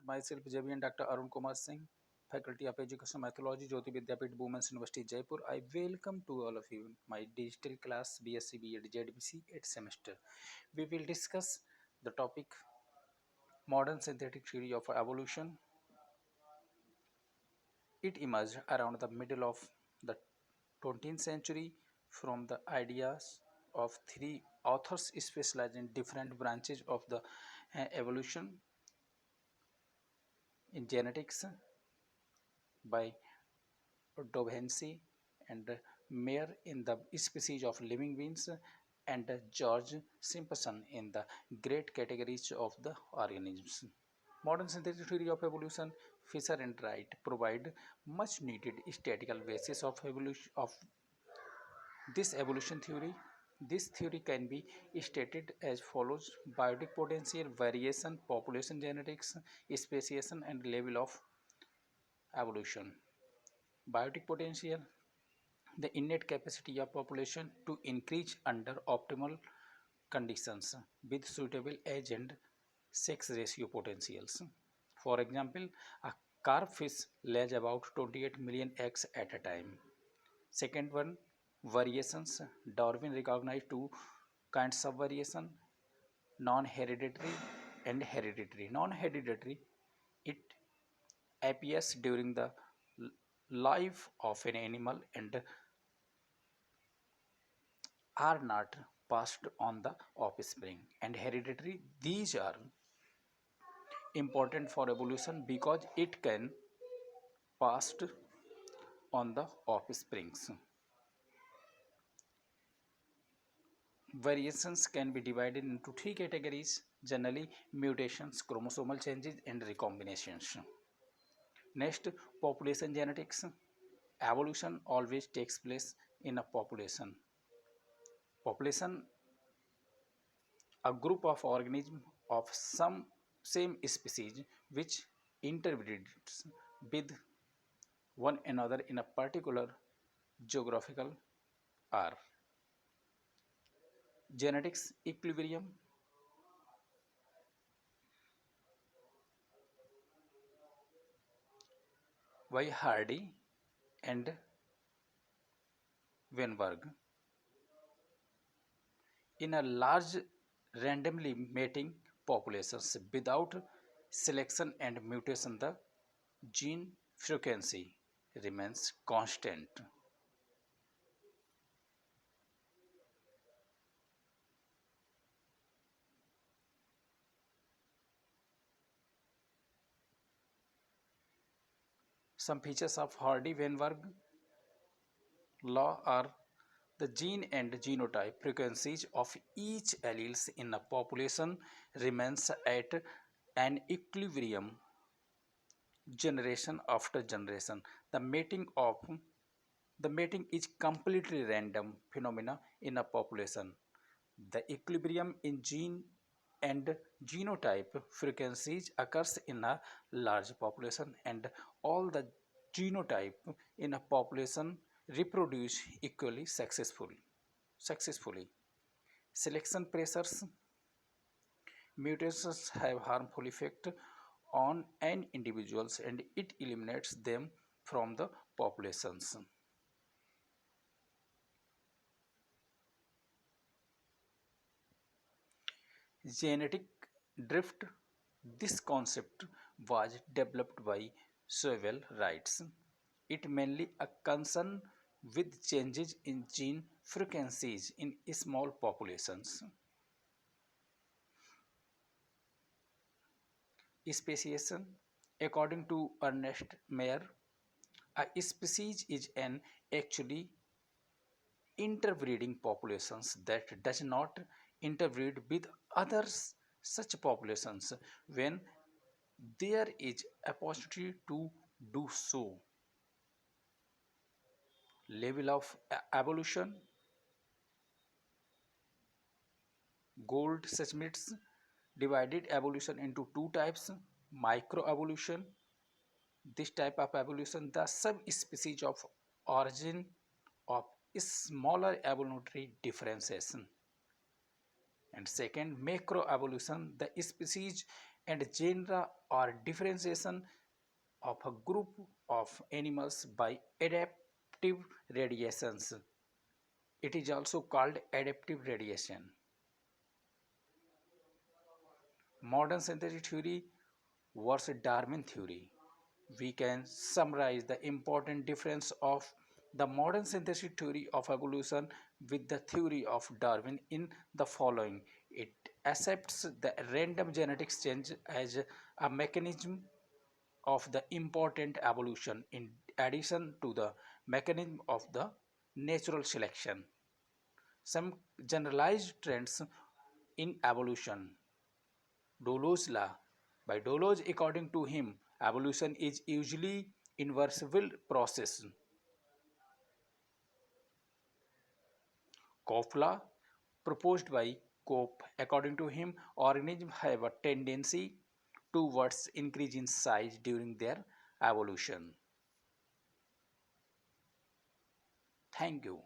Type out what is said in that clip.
myself JVN Dr. Arun Kumar Singh, Faculty of Education Mythology, Jyoti Vidyapeeth Women's University, Jaipur. I welcome to all of you in my digital class BSc B.Ed ZBC 8th semester. We will discuss the topic Modern Synthetic Theory of Evolution. It emerged around the middle of the 20th century from the ideas of three authors specialized in different branches of the evolution in genetics by Dovhency and Mayer in the species of living beings and George Simpson in the great categories of the organisms. Modern synthetic theory of evolution, Fisher and Wright provide much needed statistical basis of evolution of this evolution theory. This theory can be stated as follows: biotic potential, variation, population genetics, speciation, and level of evolution. Biotic potential, the innate capacity of population to increase under optimal conditions with suitable age and sex ratio potentials. For example, a carp fish lays about 28 million eggs at a time. Second one, variations. Darwin recognized two kinds of variation: non-hereditary and hereditary. Non-hereditary, it appears during the life of an animal and are not passed on the offspring. And hereditary, these are important for evolution because it can passed on the offsprings. Variations can be divided into three categories: generally mutations, chromosomal changes, and recombinations. Next, population genetics. Evolution always takes place in a population. Population, a group of organisms of some same species which interbreeds with one another in a particular geographical area. Genetics equilibrium. By Hardy and Weinberg. In a large randomly mating populations without selection and mutation, the gene frequency remains constant. Some features of Hardy-Weinberg law are: the gene and genotype frequencies of each alleles in a population remains at an equilibrium generation after generation. The mating of the mating is completely random phenomena in a population. The equilibrium in gene and genotype frequencies occurs in a large population, and all the genotype in a population reproduce equally successfully. Selection pressures. Mutations have harmful effect on an individuals and it eliminates them from the populations. Genetic drift. This concept was developed by Sewell Wrights. It mainly a concern with changes in gene frequencies in small populations. Speciation. According to Ernest Mayr, a species is an actually interbreeding populations that does not interbreed with others such populations when there is opportunity to do so. Level of evolution. Goldschmidt divided evolution into two types: microevolution. This type of evolution, the subspecies of origin of smaller evolutionary differentiation. And second, macroevolution, the species and genera or differentiation of a group of animals by adaptive radiations. It is also called adaptive radiation. Modern synthetic theory versus Darwin theory. We can summarize the important difference of the modern synthetic theory of evolution with the theory of Darwin in the following. It accepts the random genetics change as a mechanism of the important evolution in addition to the mechanism of the natural selection. Some generalized trends in evolution. Dollo's law. By Dollo's, according to him, evolution is usually irreversible process. Kopp's law, proposed by Kopp, according to him, organisms have a tendency towards increase in size during their evolution. Thank you.